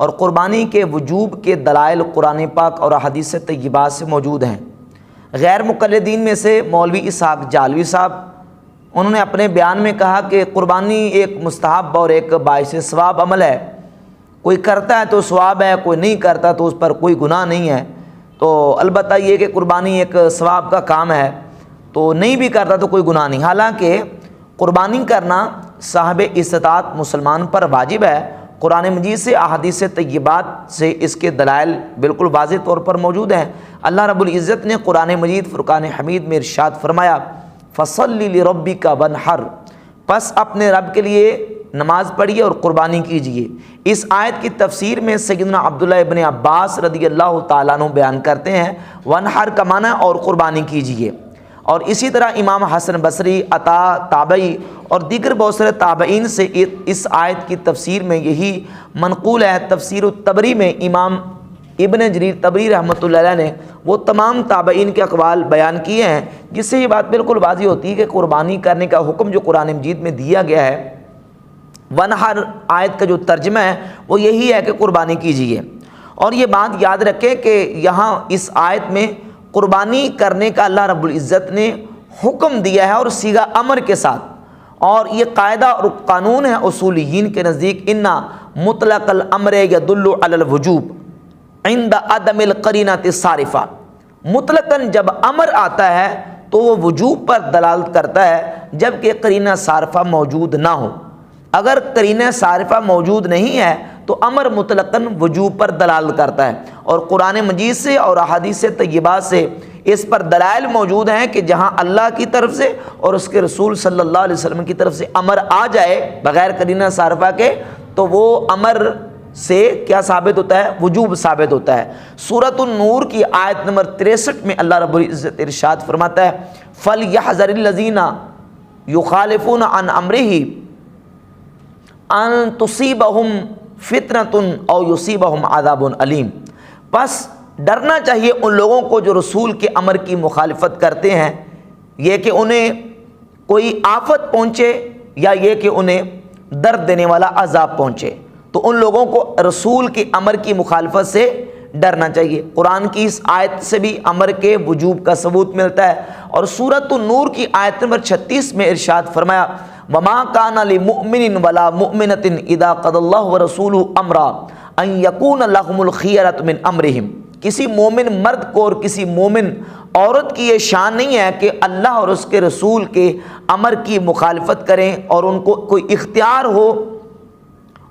اور قربانی کے وجوب کے دلائل قرآن پاک اور احادیث طیبات سے موجود ہیں۔ غیر مقلدین میں سے مولوی اسحاق جالوی صاحب، انہوں نے اپنے بیان میں کہا کہ قربانی ایک مستحب اور ایک باعث ثواب عمل ہے، کوئی کرتا ہے تو ثواب ہے، کوئی نہیں کرتا تو اس پر کوئی گناہ نہیں ہے۔ تو البتہ یہ کہ قربانی ایک ثواب کا کام ہے، تو نہیں بھی کرتا تو کوئی گناہ نہیں۔ حالانکہ قربانی کرنا صاحب استطاعت مسلمان پر واجب ہے۔ قرآن مجید سے احادیث طیبات سے اس کے دلائل بالکل واضح طور پر موجود ہیں۔ اللہ رب العزت نے قرآن مجید فرقان حمید میں ارشاد فرمایا فَصَلِّ لِرَبِّكَ وَانْحَرْ، پس اپنے رب کے لیے نماز پڑھیے اور قربانی کیجیے۔ اس آیت کی تفسیر میں سیدنا عبداللہ ابن عباس رضی اللہ تعالیٰ عنہ بیان کرتے ہیں وانحر کا معنی اور قربانی کیجیے۔ اور اسی طرح امام حسن بصری، عطا تابعی اور دیگر بہت سارے تابعین سے اس آیت کی تفسیر میں یہی منقول ہے۔ تفسیر الطبری میں امام ابن جریر طبری رحمۃ اللہ علیہ نے وہ تمام تابعین کے اقوال بیان کیے ہیں، جس سے یہ بات بالکل واضح ہوتی ہے کہ قربانی کرنے کا حکم جو قرآن مجید میں دیا گیا ہے، ونحر آیت کا جو ترجمہ ہے وہ یہی ہے کہ قربانی کیجیے۔ اور یہ بات یاد رکھیں کہ یہاں اس آیت میں قربانی کرنے کا اللہ رب العزت نے حکم دیا ہے اور صیغہ امر کے ساتھ، اور یہ قاعدہ اور قانون ہے اصولیین کے نزدیک انا مطلق الامر یدل علی الوجوب عند عدم القرینۃ الصارفہ، مطلقاً جب امر آتا ہے تو وہ وجوب پر دلالت کرتا ہے جبکہ قرینہ صارفہ موجود نہ ہو۔ اگر قرینہ صارفہ موجود نہیں ہے تو امر مطلقاً وجوب پر دلالت کرتا ہے، اور قرآن مجید سے اور احادیث طیبات سے اس پر دلائل موجود ہیں کہ جہاں اللہ کی طرف سے اور اس کے رسول صلی اللہ علیہ وسلم کی طرف سے امر آ جائے بغیر قرینہ صارفہ کے تو وہ امر سے کیا ثابت ہوتا ہے؟ وجوب ثابت ہوتا ہے۔ سورۃ النور کی آیت نمبر 63 میں اللہ رب العزت ارشاد فرماتا ہے فَلْيَحْذَرِ الَّذِينَ يُخَالِفُونَ عَنْ أَمْرِهِ ان تصیبہم فتنۃ او یصیبہم عذاب علیم، پس ڈرنا چاہیے ان لوگوں کو جو رسول کے امر کی مخالفت کرتے ہیں، یہ کہ انہیں کوئی آفت پہنچے یا یہ کہ انہیں درد دینے والا عذاب پہنچے۔ تو ان لوگوں کو رسول کے امر کی مخالفت سے ڈرنا چاہیے۔ قرآن کی اس آیت سے بھی امر کے وجوب کا ثبوت ملتا ہے۔ اور سورۃ النور کی آیت نمبر 36 میں ارشاد فرمایا وَمَا كَانَ لِمُؤْمِنٍ وَلَا مُؤْمِنَةٍ إِذَا قَضَى اللَّهُ وَرَسُولُهُ أَمْرًا أَن يَكُونَ لَهُمُ الْخِيَرَةُ مِنْ أَمْرِهِمْ، کسی مومن مرد کو اور کسی مومن عورت کی یہ شان نہیں ہے کہ اللہ اور اس کے رسول کے امر کی مخالفت کریں اور ان کو کوئی اختیار ہو،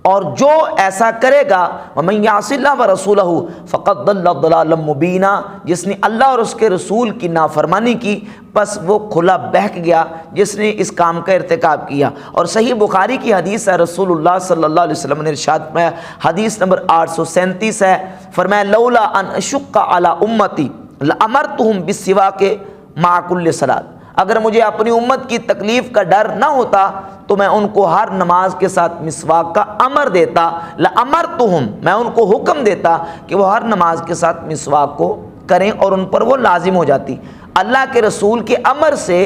اور جو ایسا کرے گا وَمَن يَعْصِ اللَّهَ وَرَسُولَهُ فَقَدْ ضَلَّ ضَلَالًا مُبِينًا، جس نے اللہ اور اس کے رسول کی نافرمانی کی پس وہ کھلا بہک گیا جس نے اس کام کا ارتکاب کیا۔ اور صحیح بخاری کی حدیث ہے، رسول اللہ صلی اللہ علیہ وسلم نے ارشاد فرمایا، حدیث نمبر 837 ہے، فرمایا لولا ان اشق علی امتی لامرتہم بالسواک مع کل صلاۃ، اگر مجھے اپنی امت کی تکلیف کا ڈر نہ ہوتا تو میں ان کو ہر نماز کے ساتھ مسواک کا امر دیتا، لامرتہم، میں ان کو حکم دیتا کہ وہ ہر نماز کے ساتھ مسواک کو کریں اور ان پر وہ لازم ہو جاتی۔ اللہ کے رسول کے امر سے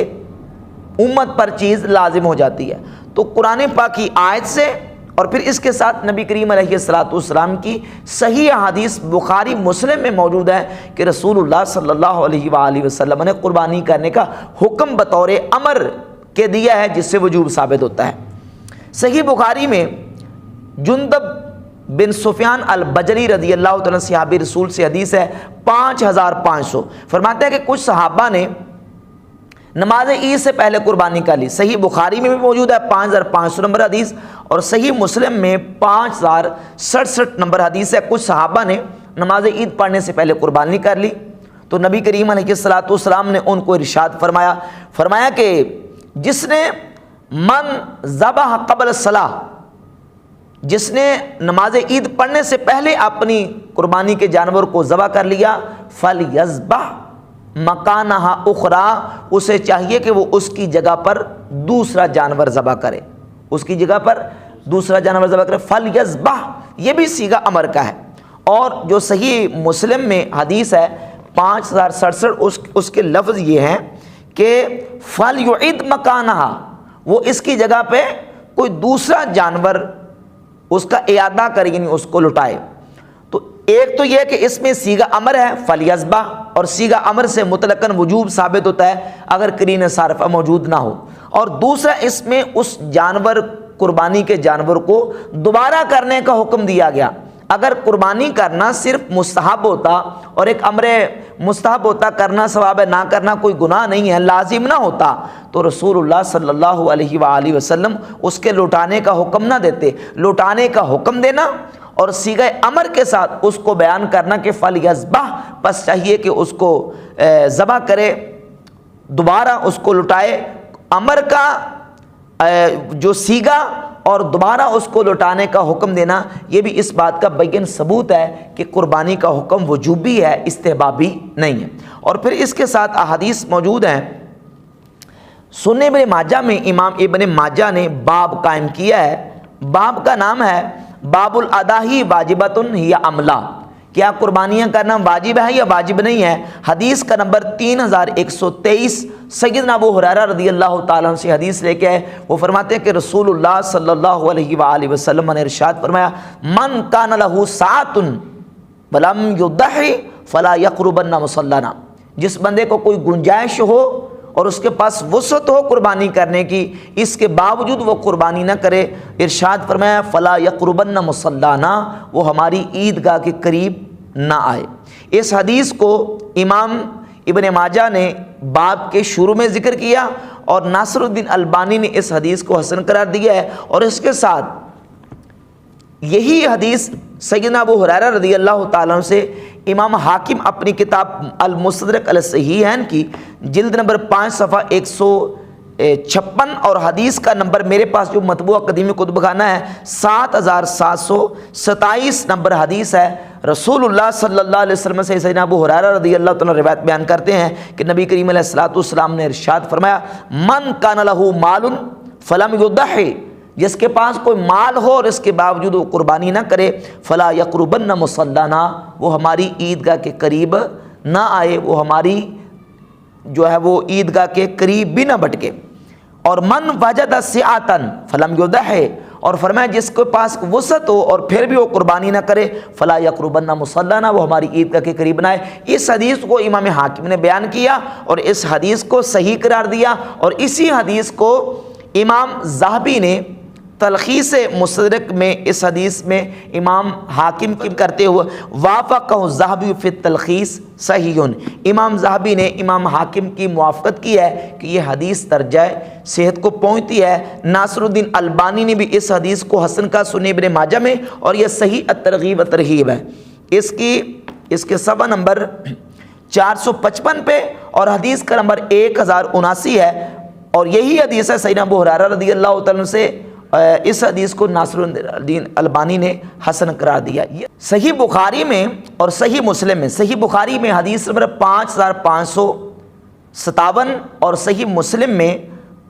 امت پر چیز لازم ہو جاتی ہے۔ تو قرآن پاک کی آیت سے اور پھر اس کے ساتھ نبی کریم علیہ الصلوۃ والسلام کی صحیح حدیث بخاری مسلم میں موجود ہے کہ رسول اللہ صلی اللہ علیہ وآلہ وسلم نے قربانی کرنے کا حکم بطور امر کے دیا ہے، جس سے وجوب ثابت ہوتا ہے۔ صحیح بخاری میں جندب بن سفیان البجلی رضی اللہ تعالیٰ صحابی رسول سے حدیث ہے 5500، فرماتے ہیں کہ کچھ صحابہ نے نماز عید سے پہلے قربانی کر لی۔ صحیح بخاری میں بھی موجود ہے 5500 نمبر حدیث، اور صحیح مسلم میں 5067 نمبر حدیث ہے۔ کچھ صحابہ نے نماز عید پڑھنے سے پہلے قربانی کر لی تو نبی کریم علیہ الصلوۃ والسلام نے ان کو ارشاد فرمایا کہ جس نے من ذبح قبل الصلاۃ، جس نے نماز عید پڑھنے سے پہلے اپنی قربانی کے جانور کو ذبح کر لیا فَلْيَذْبَحْ مَكَانَهَا أُخْرَى، اسے چاہیے کہ وہ اس کی جگہ پر دوسرا جانور ذبح کرے، اس کی جگہ پر دوسرا جانور ذبح کرے۔ فَلْيَذْبَحْ یہ بھی صیغہ امر کا ہے۔ اور جو صحیح مسلم میں حدیث ہے 5067 اس کے لفظ یہ ہیں کہ فَلْيُعِدْ مَكَانَهَا، وہ اس کی جگہ پہ کوئی دوسرا جانور اس کا اعادہ کرے یعنی اس کو لٹائے۔ تو ایک تو یہ کہ اس میں صیغہ امر ہے فلیذبح، اور صیغہ امر سے مطلقاً وجوب ثابت ہوتا ہے اگر قرینہ صارفہ موجود نہ ہو، اور دوسرا اس میں اس جانور قربانی کے جانور کو دوبارہ کرنے کا حکم دیا گیا۔ اگر قربانی کرنا صرف مستحب ہوتا اور ایک امر مستحب ہوتا، کرنا ثواب ہے، نہ کرنا کوئی گناہ نہیں ہے، لازم نہ ہوتا، تو رسول اللہ صلی اللہ علیہ وآلہ وسلم اس کے لوٹانے کا حکم نہ دیتے۔ لوٹانے کا حکم دینا اور صیغہ امر کے ساتھ اس کو بیان کرنا کہ فلیذبح، پس چاہیے کہ اس کو ذبح کرے، دوبارہ اس کو لٹائے۔ امر کا جو صیغہ اور دوبارہ اس کو لوٹانے کا حکم دینا، یہ بھی اس بات کا بین ثبوت ہے کہ قربانی کا حکم وجوبی ہے، استحبابی نہیں ہے۔ اور پھر اس کے ساتھ احادیث موجود ہیں۔ سنن ابن ماجہ میں امام ابن ماجہ نے باب قائم کیا ہے، باب کا نام ہے باب الاضاحی واجبۃ ہی عملہ، کیا قربانیاں کرنا واجب ہے یا واجب نہیں ہے؟ حدیث کا نمبر 3123، سیدنا ابو ہریرہ رضی اللہ تعالیٰ عنہ سے حدیث لے کے آئے۔ وہ فرماتے ہیں کہ رسول اللہ صلی اللہ علیہ وآلہ وسلم نے ارشاد فرمایا، من کان لہ سعۃ ولم یضحی فلا یقربن مصلانا، جس بندے کو کوئی گنجائش ہو اور اس کے پاس وسعت ہو قربانی کرنے کی، اس کے باوجود وہ قربانی نہ کرے، ارشاد فرمایا فلا یقربن مصلانا، وہ ہماری عیدگاہ کے قریب نہ آئے۔ اس حدیث کو امام ابن ماجہ نے باب کے شروع میں ذکر کیا، اور ناصر الدین البانی نے اس حدیث کو حسن قرار دیا ہے، اور اس کے ساتھ یہی حدیث سیدنا ابو ہریرہ رضی اللہ تعالیٰ عنہ سے امام حاکم اپنی کتاب المستدرک علی الصحیحین کی جلد نمبر 5 صفحہ 156 اور حدیث کا نمبر میرے پاس جو مطبوعہ قدیم کتب خانہ ہے 7727 نمبر حدیث ہے۔ رسول اللہ صلی اللہ علیہ وسلم سے سیدنا ابو ہریرہ رضی اللہ تعالیٰ روایت بیان کرتے ہیں کہ نبی کریم علیہ الصلوۃ والسلام نے ارشاد فرمایا، من کان لہ مال فلم یضحی، جس کے پاس کوئی مال ہو اور اس کے باوجود وہ قربانی نہ کرے، فلا یقربن مصلانا، وہ ہماری عیدگاہ کے قریب نہ آئے، وہ ہماری جو ہے وہ عیدگاہ کے قریب بھی نہ بٹکے۔ اور من وجد سعۃ فلم یضحی، اور فرمایا جس کے پاس وسعت ہو اور پھر بھی وہ قربانی نہ کرے، فلا یقربن مصلانا، وہ ہماری عیدگاہ کے قریب نہ آئے۔ اس حدیث کو امام حاکم نے بیان کیا اور اس حدیث کو صحیح قرار دیا، اور اسی حدیث کو امام ذہبی نے تلخیص مستدرک میں اس حدیث میں امام حاکم کی کرتے ہوئے وافقہ الذہبی فی التلخیص صحیح، امام ذہبی نے امام حاکم کی موافقت کی ہے کہ یہ حدیث درجہ صحت کو پہنچتی ہے۔ ناصر الدین البانی نے بھی اس حدیث کو حسن کا سنن ابن ماجہ میں، اور یہ صحیح الترغیب والترہیب ہے، اس کے صفحہ نمبر 455 پہ، اور حدیث کا نمبر 1079 ہے، اور یہی حدیث ہے سیدنا ابو ہریرہ رضی اللہ تعالیٰ عنہ سے۔ اس حدیث کو ناصر الدین البانی نے حسن قرار دیا۔ صحیح بخاری میں اور صحیح مسلم میں، صحیح بخاری میں حدیث نمبر 5557 اور صحیح مسلم میں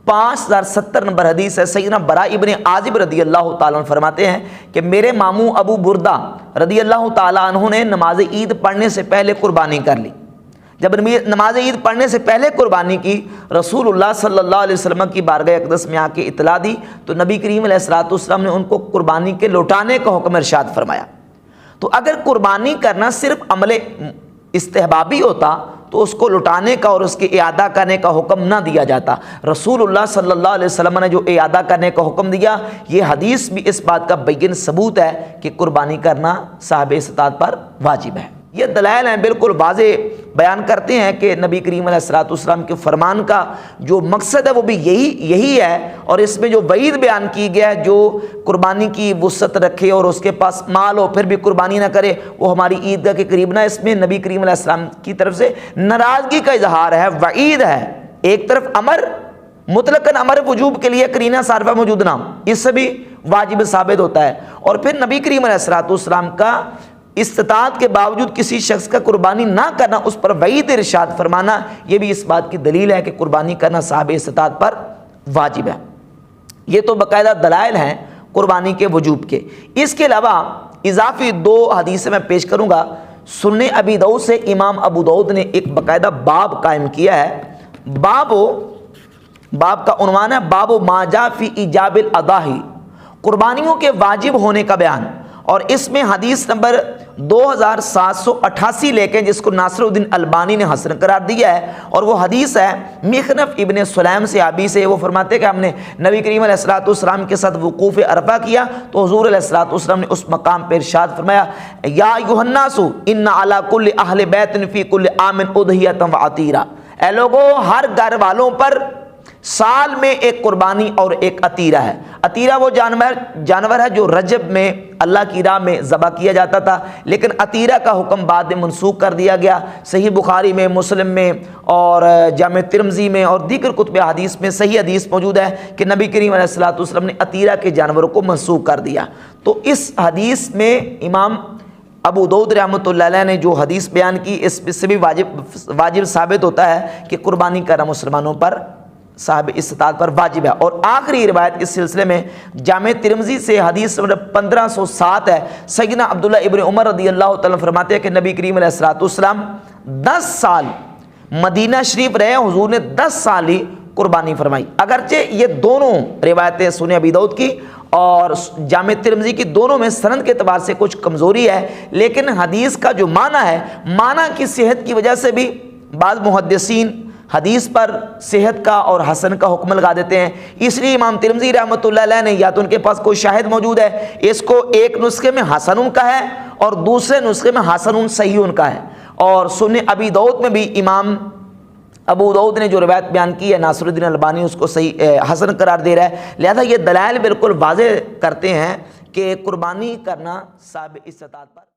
5070 نمبر حدیث ہے۔ سیدنا براء ابن عازب رضی اللہ تعالیٰ عنہ فرماتے ہیں کہ میرے ماموں ابو بردہ رضی اللہ تعالیٰ عنہ نے نماز عید پڑھنے سے پہلے قربانی کر لی۔ جب نماز عید پڑھنے سے پہلے قربانی کی، رسول اللہ صلی اللہ علیہ وسلم کی بارگاہ اقدس میں آ کے اطلاع دی، تو نبی کریم علیہ الصلوۃ والسلام نے ان کو قربانی کے لوٹانے کا حکم ارشاد فرمایا۔ تو اگر قربانی کرنا صرف عمل استحبابی ہوتا تو اس کو لوٹانے کا اور اس کے اعادہ کرنے کا حکم نہ دیا جاتا۔ رسول اللہ صلی اللہ علیہ وسلم نے جو اعادہ کرنے کا حکم دیا، یہ حدیث بھی اس بات کا بین ثبوت ہے کہ قربانی کرنا صاحب استطاعت پر واجب ہے۔ یہ دلائل ہیں، بالکل واضح بیان کرتے ہیں کہ نبی کریم علیہ الصلوۃ والسلام کے فرمان کا جو مقصد ہے وہ بھی یہی ہے، اور اس میں جو وعید بیان کی گیا ہے، جو قربانی کی وسعت رکھے اور اس کے پاس مال ہو پھر بھی قربانی نہ کرے، وہ ہماری عیدگاہ کے قریب نہ، اس میں نبی کریم علیہ السلام کی طرف سے ناراضگی کا اظہار ہے، وعید ہے۔ ایک طرف امر مطلقاً امر وجوب کے لیے قرینہ صارفہ موجود نہ، اس سے بھی واجب ثابت ہوتا ہے، اور پھر نبی کریم علیہ الصلوۃ والسلام کا استطاعت کے باوجود کسی شخص کا قربانی نہ کرنا، اس پر وعید ارشاد فرمانا، یہ بھی اس بات کی دلیل ہے کہ قربانی کرنا صاحب استطاعت پر واجب ہے۔ یہ تو باقاعدہ دلائل ہیں قربانی کے وجوب کے۔ اس کے علاوہ اضافی 2 حدیثیں میں پیش کروں گا۔ سنن ابی داؤد سے امام ابو داؤد نے ایک باقاعدہ باب قائم کیا ہے۔ باب کا عنوان ہے باب ما جاء فی ایجاب الاضاحی قربانیوں کے واجب ہونے کا بیان، اور اس میں حدیث نمبر 2788 لے کے جس کو ناصر الدین البانی نے حسن قرار دیا ہے، اور وہ حدیث ہے مخنف ابن سلیم سے ابی سے، وہ فرماتے ہیں کہ ہم نے نبی کریم علیہ الصلوۃ والسلام کے ساتھ وقوف عرفہ کیا تو حضور علیہ الصلوۃ والسلام نے اس مقام پہ ارشاد فرمایا یا ایھا الناس ان علی کل اہل بیت فی کل عام اضحیۃ و عطیرہ، اے لوگو ہر گھر والوں پر سال میں ایک قربانی اور ایک عطیرہ ہے۔ عطیرہ وہ جانور ہے جو رجب میں اللہ کی راہ میں ذبح کیا جاتا تھا، لیکن عطیرہ کا حکم بعد میں منسوخ کر دیا گیا۔ صحیح بخاری میں، مسلم میں اور جامع ترمذی میں اور دیگر کتب حدیث میں صحیح حدیث موجود ہے کہ نبی کریم علیہ الصلوۃ والسلام نے عطیرہ کے جانوروں کو منسوخ کر دیا۔ تو اس حدیث میں امام ابو داؤد رحمۃ اللہ علیہ نے جو حدیث بیان کی، اس سے بھی واجب ثابت ہوتا ہے کہ قربانی کرنا مسلمانوں پر صاحب استطاعت پر واجب ہے۔ اور آخری روایت اس سلسلے میں جامع ترمذی سے حدیث نمبر 1507 ہے، سیدنا عبداللہ ابن عمر رضی اللہ تعالیٰ فرماتے ہیں کہ نبی کریم علیہ الصلوۃ والسلام 10 سال مدینہ شریف رہے، حضور نے 10 سال ہی قربانی فرمائی۔ اگرچہ یہ دونوں روایتیں سنن ابی داؤد کی اور جامع ترمذی کی دونوں میں سند کے اعتبار سے کچھ کمزوری ہے، لیکن حدیث کا جو معنی ہے، معنی کی صحت کی وجہ سے بھی بعض محدثین حدیث پر صحت کا اور حسن کا حکم لگا دیتے ہیں۔ اس لیے امام ترمذی رحمۃ اللہ علیہ نے یا تو ان کے پاس کوئی شاہد موجود ہے، اس کو ایک نسخے میں حسن کا ہے اور دوسرے نسخے میں حسن صحیح کا ہے، اور سنن ابی داؤد میں بھی امام ابو داؤد نے جو روایت بیان کی ہے ناصر الدین البانی اس کو صحیح حسن قرار دے رہا ہے۔ لہذا یہ دلائل بالکل واضح کرتے ہیں کہ قربانی کرنا صاحب استطاعت پر